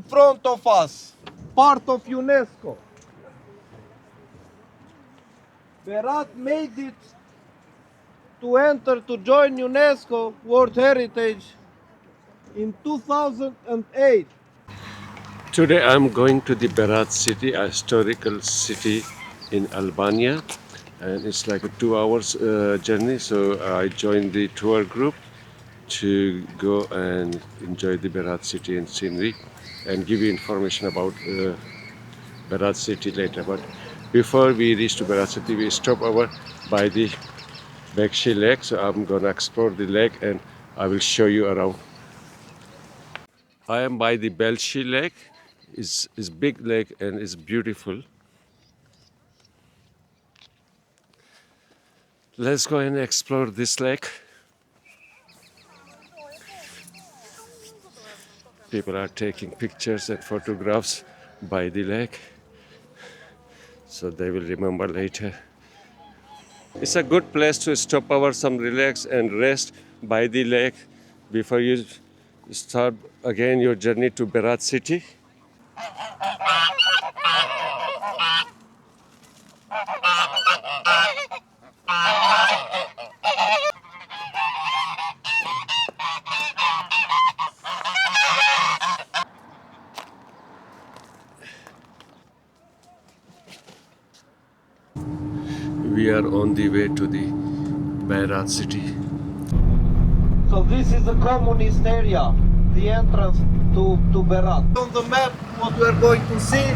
in front of us, part of UNESCO. Berat made it to enter to join UNESCO World Heritage in 2008. Today I'm going to the Berat city, a historical city in Albania, and it's like a 2 hours journey. So I joined the tour group to go and enjoy the Berat city and scenery, and give you information about Berat city later. But before we reach to Berat city, we stop over by the Bekshi lake. So I'm gonna explore the lake and I will show you around. I am by the Belshi lake. It's big lake and it's beautiful. Let's go and explore this lake. People are taking pictures and photographs by the lake, so they will remember later. It's a good place to stop over, some relax and rest by the lake before you start again your journey to Berat city. We are on the way to the Berat city. So this is the communist area, the entrance to Berat. On the map what we are going to see,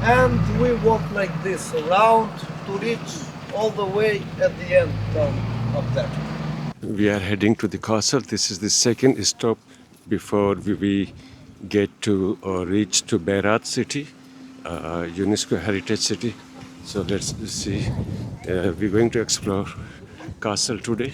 and we walk like this around to reach all the way at the end down up there. We are heading to the castle. This is the second stop before we get to or reach to Berat city, UNESCO Heritage City. So let's see. We're going to explore castle today.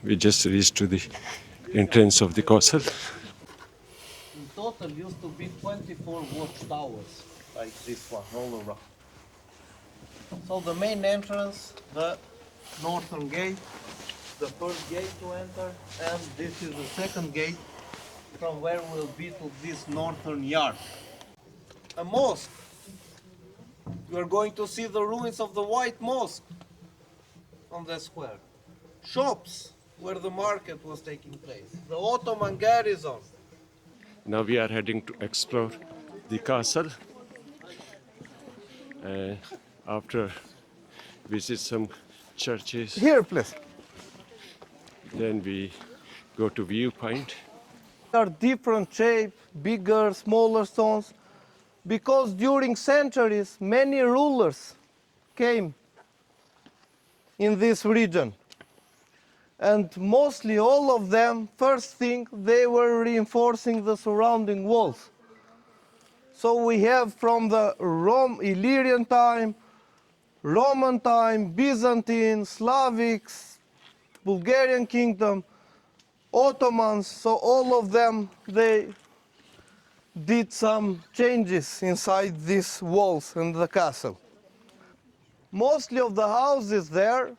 We just reached to the entrance of the castle. In total used to be 24 watchtowers like this one all around. So the main entrance, the northern gate, the first gate to enter, and this is the second gate from where we'll be to this northern yard. A mosque. You are going to see the ruins of the white mosque on the square. Shops where the market was taking place. The Ottoman garrison. Now we are heading to explore the castle. After visit some churches, Here, please. then we go to viewpoint. There are different shapes, bigger, smaller stones, because during centuries many rulers came in this region. And mostly all of them, first thing, they were reinforcing the surrounding walls. So we have from the Illyrian time, Roman time, Byzantine, Slavics, Bulgarian kingdom, Ottomans, so all of them, they did some changes inside these walls and the castle. Mostly of the houses there,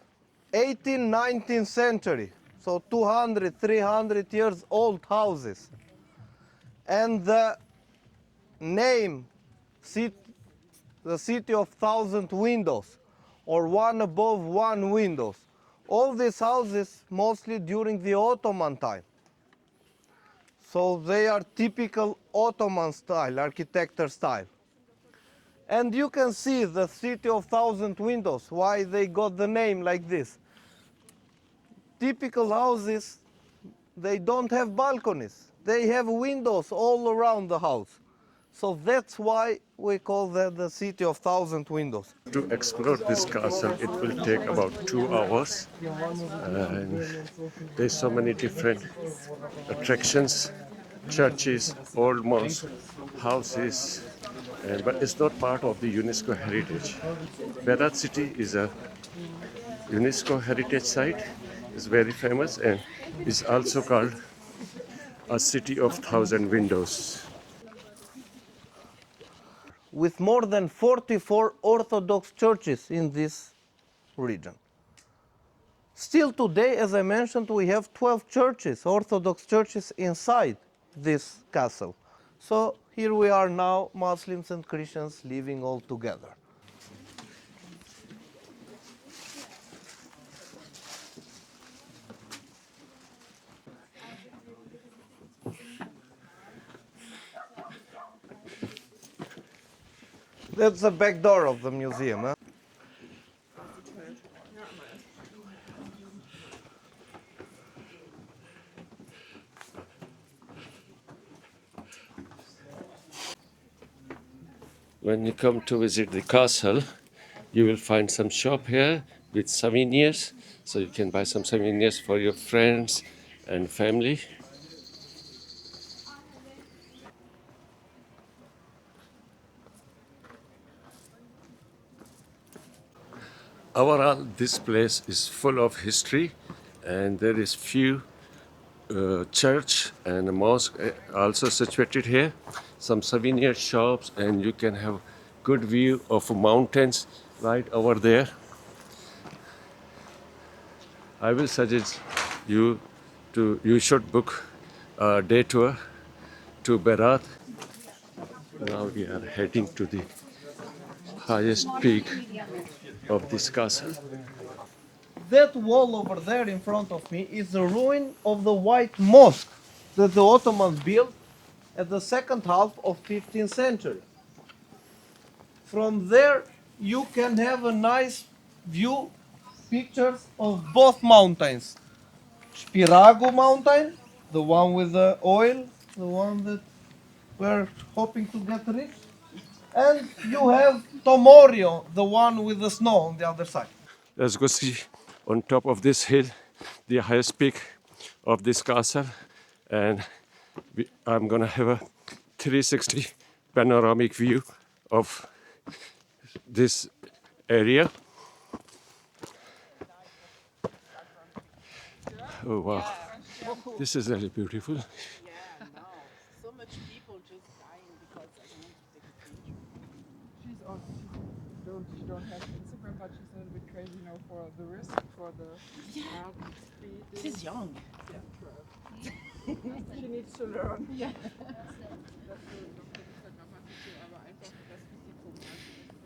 18th, 19th century, so 200, 300 years old houses. And the name, the city of thousand windows, or one above one windows. All these houses mostly during the Ottoman time. So they are typical Ottoman-style, architecture style. And you can see the city of thousand windows, why they got the name like this. Typical houses, they don't have balconies. They have windows all around the house. So that's why we call that the city of thousand windows. To explore this castle, it will take about 2 hours. And there's so many different attractions, churches, old mosques, houses, but it's not part of the UNESCO heritage. Berat city is a UNESCO heritage site. It's very famous and is also called a city of thousand windows. with more than 44 Orthodox churches in this region. Still today, as I mentioned, we have 12 churches, Orthodox churches inside this castle. So here we are now, Muslims and Christians living all together. That's the back door of the museum. Huh? When you come to visit the castle, you will find some shop here with souvenirs. So you can buy some souvenirs for your friends and family. Overall, this place is full of history, and there is few church and a mosque also situated here. Some souvenir shops, and you can have good view of mountains right over there. I will suggest you should book a day tour to Berat. Now we are heading to the highest peak of this castle. That wall over there in front of me is the ruin of the White Mosque that the Ottomans built at the second half of 15th century. From there you can have a nice view, pictures of both mountains. Spirago mountain, the one with the oil, the one that we're hoping to get rich. And you have Tomorio, the one with the snow on the other side. Let's go see on top of this hill, the highest peak of this castle, and I'm gonna have a 360 panoramic view of this area. Oh wow, this is really beautiful. Yeah, no. So much people just dying because I don't want to take a picture. She's on. She don't have Instagram, but she's a little bit crazy now for the risk, for the speed. She's young. She needs to learn. Yeah.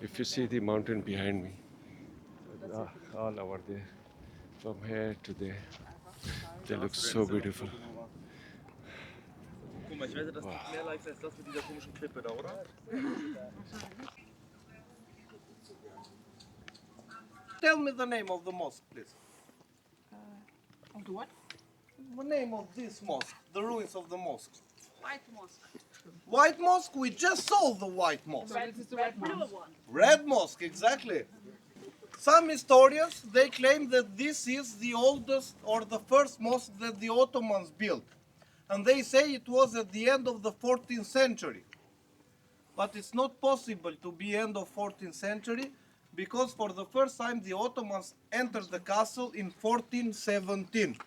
If you see the mountain behind me, all over there, from here to there, they look so beautiful. Guck mal, ich wette, das gibt mehr Likes als das mit dieser komischen Klippe da, oder? Tell me the name of the mosque, please. Of the what? The name of this mosque, the ruins of the mosque. White mosque. White Mosque, we just saw the White Mosque. This is the red blue one. one. Red Mosque, exactly. Some historians, they claim that this is the oldest or the first mosque that the Ottomans built. And they say it was at the end of the 14th century. But it's not possible to be end of 14th century because for the first time the Ottomans entered the castle in 1417.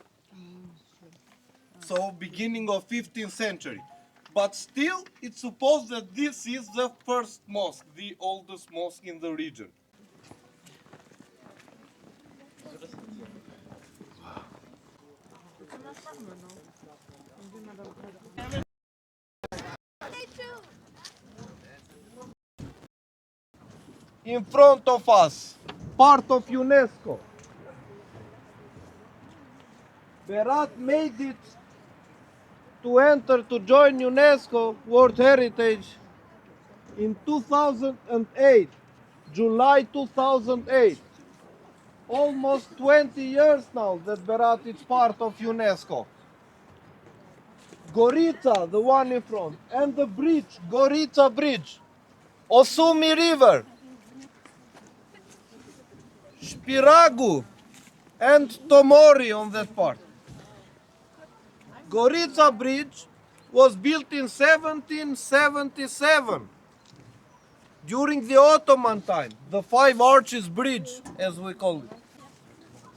So beginning of 15th century. But still, it's supposed that this is the first mosque, the oldest mosque in the region. In front of us, part of UNESCO. Berat made it to enter to join UNESCO World Heritage in 2008, July 2008. Almost 20 years now that Berat is part of UNESCO. Gorica, the one in front, and the bridge, Gorica Bridge. Osum River. Spiragu and Tomori on that part. Gorica Bridge was built in 1777 during the Ottoman time, the Five Arches Bridge, as we call it.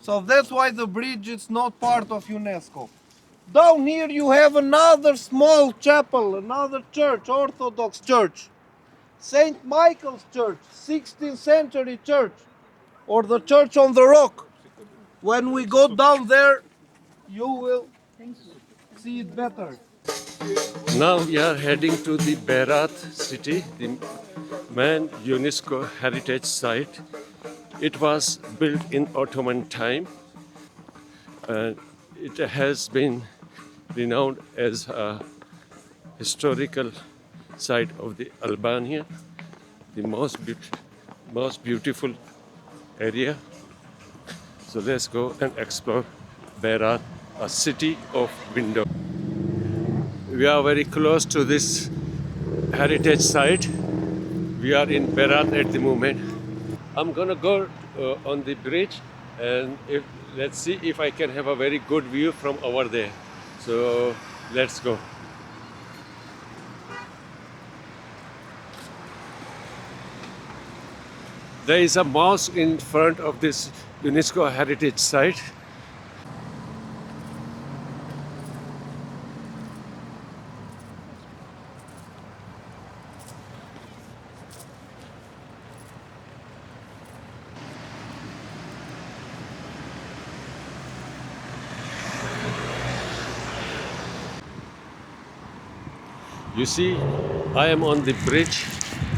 So that's why the bridge is not part of UNESCO. Down here you have another small chapel, another church, Orthodox church. Saint Michael's Church, 16th century church, or the church on the rock. When we go down there, you will see it better. Now we are heading to the Berat city, the main UNESCO Heritage Site. It was built in Ottoman time and it has been renowned as a historical site of the Albania, the most beautiful area. So let's go and explore Berat, a city of windows. We are very close to this heritage site. We are in Berat at the moment. I'm gonna go on the bridge and let's see if I can have a very good view from over there. So let's go. There is a mosque in front of this UNESCO heritage site. You see, I am on the bridge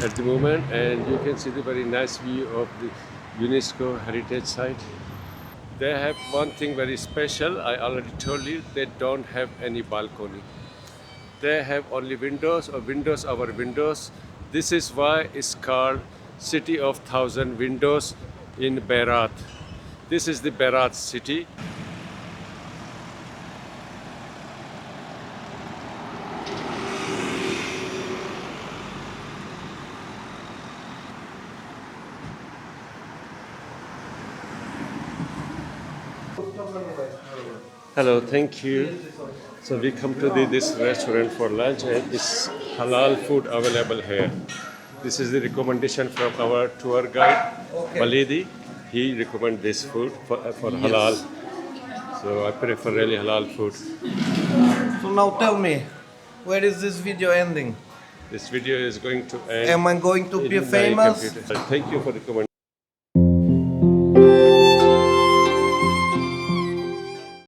at the moment and you can see the very nice view of the UNESCO heritage site. They have one thing very special. I already told you, they don't have any balcony. They have only windows or windows over windows. This is why it's called City of Thousand Windows in Berat. This is the Berat city. Hello, thank you. So we come to this restaurant for lunch and it's halal food available here. This is the recommendation from our tour guide, Walidi. He recommends this food for halal. So I prefer really halal food. So now tell me, where is this video ending? This video is going to end. Am I going to be in my famous? computer. Thank you for recommending.